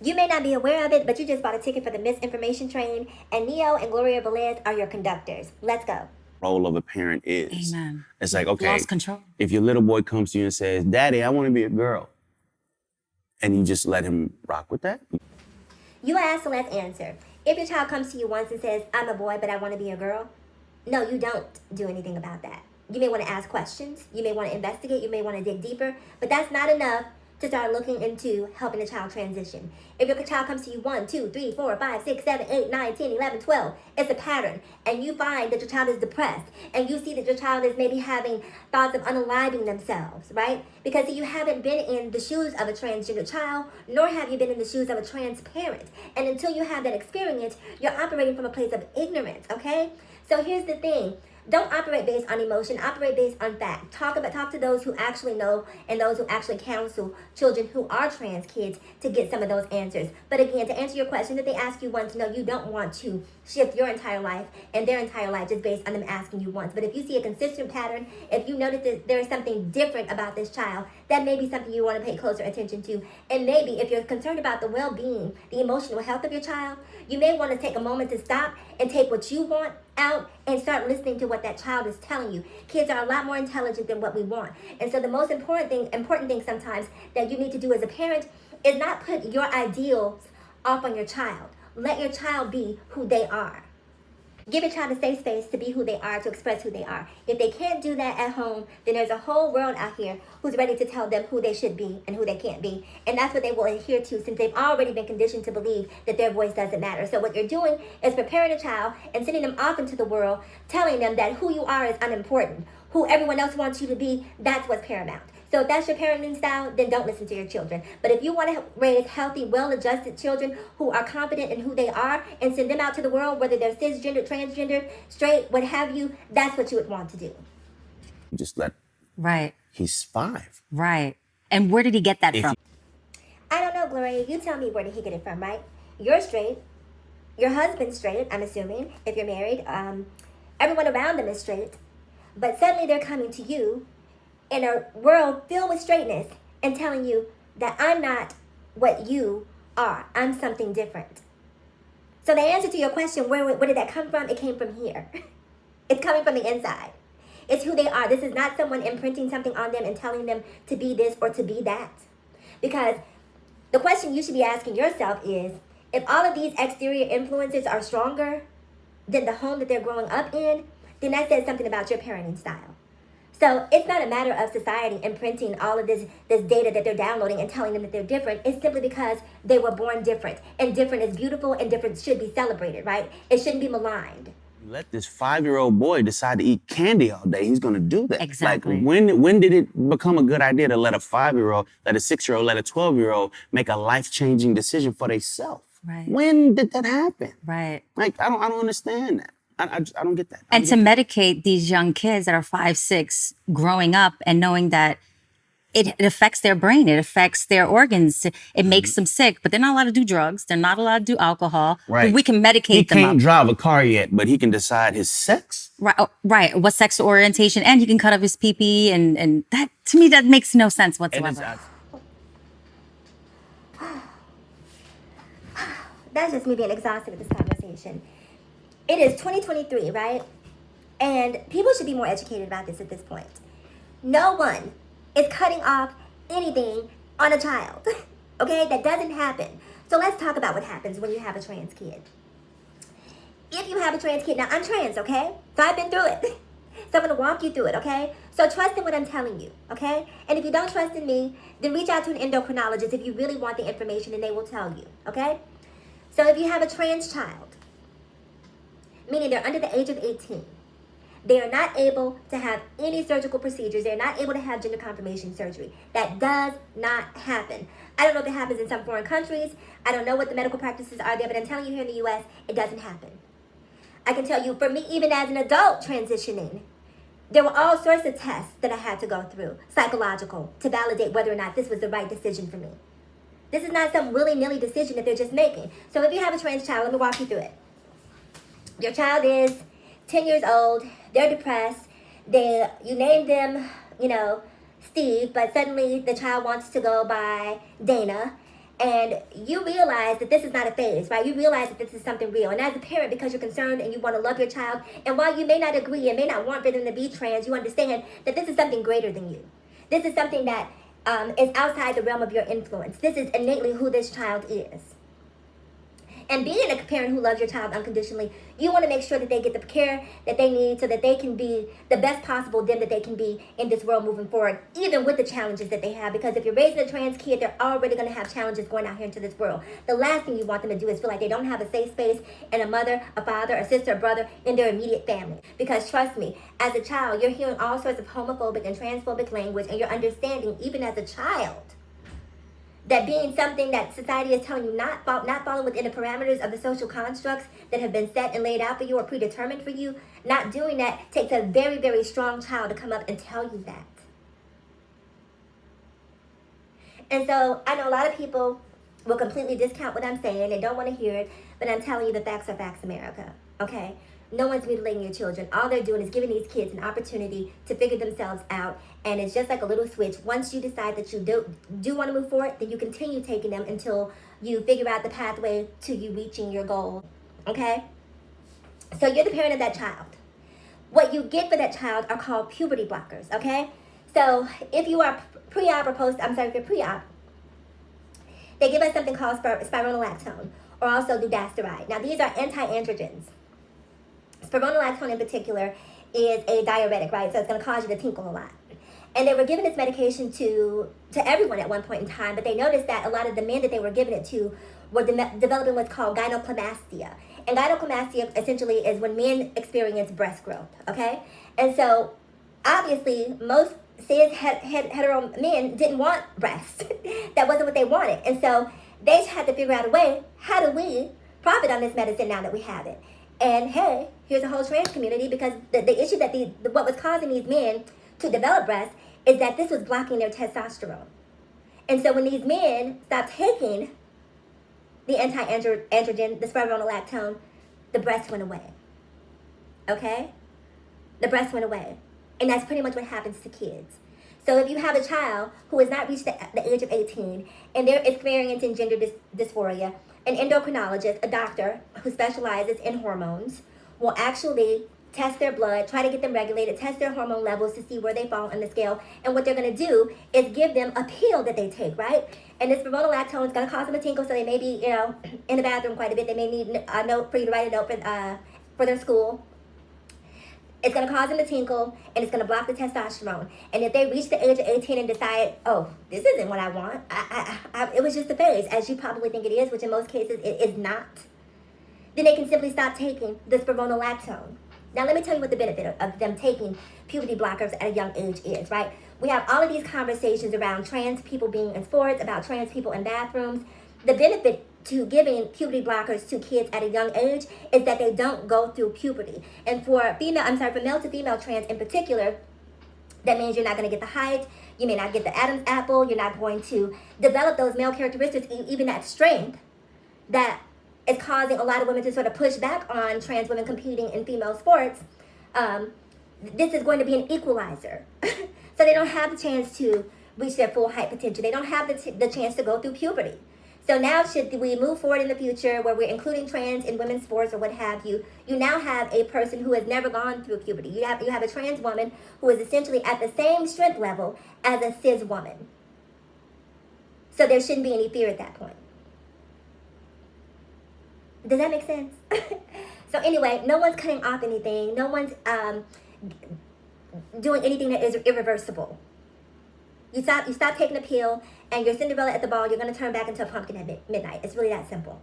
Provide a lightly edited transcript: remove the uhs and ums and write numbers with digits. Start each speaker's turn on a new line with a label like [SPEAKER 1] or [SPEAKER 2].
[SPEAKER 1] You may not be aware of it, but you just bought a ticket for the misinformation train, and Neo and Gloria Velez are your conductors. Let's go.
[SPEAKER 2] Role of a parent is.
[SPEAKER 3] Amen.
[SPEAKER 2] It's like, okay,
[SPEAKER 3] Lost control.
[SPEAKER 2] if your little boy comes to you and says, Daddy, I want to be a girl, and you just let him rock with that?
[SPEAKER 1] You ask, so let's answer. If your child comes to you once and says, I'm a boy, but I want to be a girl, no, you don't do anything about that. You may want to ask questions. You may want to investigate. You may want to dig deeper. But that's not enough to start looking into helping the child transition. If your child comes to you 1, 2, 3, 4, 5, 6, 7, 8, 9, 10, 11, 12, it's a pattern, and you find that your child is depressed, and you see that your child is maybe having thoughts of unaliving themselves, right? Because you haven't been in the shoes of a transgender child, nor have you been in the shoes of a trans parent. And until you have that experience, you're operating from a place of ignorance, okay? So here's the thing. Don't operate based on emotion. Operate based on fact. Talk to those who actually know and those who actually counsel children who are trans kids to get some of those answers. But again, to answer your question, that they ask you once, no, you don't want to shift your entire life and their entire life just based on them asking you once. But if you see a consistent pattern, if you notice that there is something different about this child, that may be something you want to pay closer attention to. And maybe if you're concerned about the well-being, the emotional health of your child, you may want to take a moment to stop and take what you want out and start listening to what that child is telling you. Kids are a lot more intelligent than what we want. And so the most important thing sometimes that you need to do as a parent is not put your ideals off on your child. Let your child be who they are. Give your child a safe space to be who they are, to express who they are. If they can't do that at home, then there's a whole world out here who's ready to tell them who they should be and who they can't be. And that's what they will adhere to, since they've already been conditioned to believe that their voice doesn't matter. So what you're doing is preparing a child and sending them off into the world, telling them that who you are is unimportant. Who everyone else wants you to be, that's what's paramount. So if that's your parenting style, then don't listen to your children. But if you want to raise healthy, well-adjusted children who are confident in who they are and send them out to the world, whether they're cisgender, transgender, straight, what have you, that's what you would want to do.
[SPEAKER 2] Just let.
[SPEAKER 3] Right.
[SPEAKER 2] He's 5.
[SPEAKER 3] Right. And where did he get that from?
[SPEAKER 1] I don't know, Gloria. You tell me, where did he get it from, right? You're straight. Your husband's straight, I'm assuming, if you're married. Everyone around them is straight. But suddenly they're coming to you in a world filled with straightness and telling you that I'm not what you are. I'm something different. So the answer to your question, where did that come from? It came from here. It's coming from the inside. It's who they are. This is not someone imprinting something on them and telling them to be this or to be that. Because the question you should be asking yourself is, if all of these exterior influences are stronger than the home that they're growing up in, then that says something about your parenting style. So it's not a matter of society imprinting all of this data that they're downloading and telling them that they're different. It's simply because they were born different. And different is beautiful, and different should be celebrated, right? It shouldn't be maligned.
[SPEAKER 2] Let this 5-year-old boy decide to eat candy all day. He's going to do that.
[SPEAKER 3] Exactly.
[SPEAKER 2] Like, when did it become a good idea to let a 5-year-old, let a 6-year-old, let a 12-year-old make a life-changing decision for themselves?
[SPEAKER 3] Right.
[SPEAKER 2] When did that happen?
[SPEAKER 3] Right.
[SPEAKER 2] Like, I don't understand that. I don't get that.
[SPEAKER 3] And to medicate these young kids that are 5, 6, growing up and knowing that it affects their brain, it affects their organs, it makes them sick, but they're not allowed to do drugs, they're not allowed to do alcohol.
[SPEAKER 2] Right.
[SPEAKER 3] We can medicate
[SPEAKER 2] He
[SPEAKER 3] them
[SPEAKER 2] can't
[SPEAKER 3] up.
[SPEAKER 2] drive a car yet, but he can decide his sex.
[SPEAKER 3] Right, right. What sexual orientation, and he can cut off his pee-pee, and that, to me, that makes no sense whatsoever.
[SPEAKER 1] That's just me being exhausted with this conversation. It is 2023, right? And people should be more educated about this at this point. No one is cutting off anything on a child, okay? That doesn't happen. So let's talk about what happens when you have a trans kid. If you have a trans kid, now I'm trans, okay? So I've been through it. So I'm going to walk you through it, okay? So trust in what I'm telling you, okay? And if you don't trust in me, then reach out to an endocrinologist if you really want the information, and they will tell you, okay? So if you have a trans child, meaning they're under the age of 18, they are not able to have any surgical procedures. They're not able to have gender confirmation surgery. That does not happen. I don't know if it happens in some foreign countries. I don't know what the medical practices are there, but I'm telling you, here in the U.S., it doesn't happen. I can tell you, for me, even as an adult transitioning, there were all sorts of tests that I had to go through, psychological, to validate whether or not this was the right decision for me. This is not some willy-nilly decision that they're just making. So if you have a trans child, let me walk you through it. Your child is 10 years old, they're depressed, you name them, Steve, but suddenly the child wants to go by Dana, And you realize that this is not a phase, right? You realize that this is something real. And as a parent, because you're concerned and you want to love your child, and while you may not agree and may not want for them to be trans, you understand that this is something greater than you. This is something that is outside the realm of your influence. This is innately who this child is. And being a parent who loves your child unconditionally, you want to make sure that they get the care that they need so that they can be the best possible them that they can be in this world moving forward, even with the challenges that they have. Because if you're raising a trans kid, they're already going to have challenges going out here into this world. The last thing you want them to do is feel like they don't have a safe space and a mother, a father, a sister, a brother in their immediate family. Because trust me, as a child, you're hearing all sorts of homophobic and transphobic language, and you're understanding, even as a child, that being something that society is telling you not following within the parameters of the social constructs that have been set and laid out for you or predetermined for you, not doing that takes a very, very strong child to come up and tell you that. And so I know a lot of people will completely discount what I'm saying and don't want to hear it, but I'm telling you the facts are facts, America, okay? No one's mutilating your children. All they're doing is giving these kids an opportunity to figure themselves out. And it's just like a little switch. Once you decide that you do want to move forward, then you continue taking them until you figure out the pathway to you reaching your goal. Okay? So you're the parent of that child. What you get for that child are called puberty blockers. Okay? So if you are pre-op or if you're pre-op, they give us something called spironolactone or also dutasteride. Now these are anti-androgens. Spironolactone in particular is a diuretic, right? So it's going to cause you to tinkle a lot. And they were giving this medication to everyone at one point in time, but they noticed that a lot of the men that they were giving it to were developing what's called gynecomastia. And gynecomastia essentially is when men experience breast growth, okay? And so obviously most cis hetero men didn't want breasts. That wasn't what they wanted. And so they had to figure out a way, how do we profit on this medicine now that we have it? And hey, here's a whole trans community, because the issue that what was causing these men to develop breasts is that this was blocking their testosterone. And so when these men stopped taking the anti-androgen, the spironolactone, the breasts went away. Okay? The breasts went away. And that's pretty much what happens to kids. So if you have a child who has not reached the age of 18 and they're experiencing gender dysphoria, an endocrinologist, a doctor who specializes in hormones, will actually test their blood, try to get them regulated, test their hormone levels to see where they fall on the scale. And what they're going to do is give them a pill that they take, right? And this spironolactone is going to cause them a tinkle, so they may be, in the bathroom quite a bit. They may need a note for you to write a note for their school. It's going to cause them to tinkle, and it's going to block the testosterone. And if they reach the age of 18 and decide, oh, this isn't what I want, it was just a phase, as you probably think it is, which in most cases it is not, then they can simply stop taking the spironolactone. Now, let me tell you what the benefit of them taking puberty blockers at a young age is, right? We have all of these conversations around trans people being in sports, about trans people in bathrooms. The benefit to giving puberty blockers to kids at a young age is that they don't go through puberty. And for male to female trans in particular, that means you're not going to get the height, you may not get the Adam's apple, you're not going to develop those male characteristics, even that strength that is causing a lot of women to sort of push back on trans women competing in female sports. This is going to be an equalizer. So they don't have the chance to reach their full height potential. They don't have the chance to go through puberty. So now should we move forward in the future where we're including trans in women's sports or what have you, you now have a person who has never gone through puberty. You have a trans woman who is essentially at the same strength level as a cis woman. So there shouldn't be any fear at that point. Does that make sense? So anyway, no one's cutting off anything. No one's doing anything that is irreversible. You stop taking a pill, and you're Cinderella at the ball. You're going to turn back into a pumpkin at midnight. It's really that simple.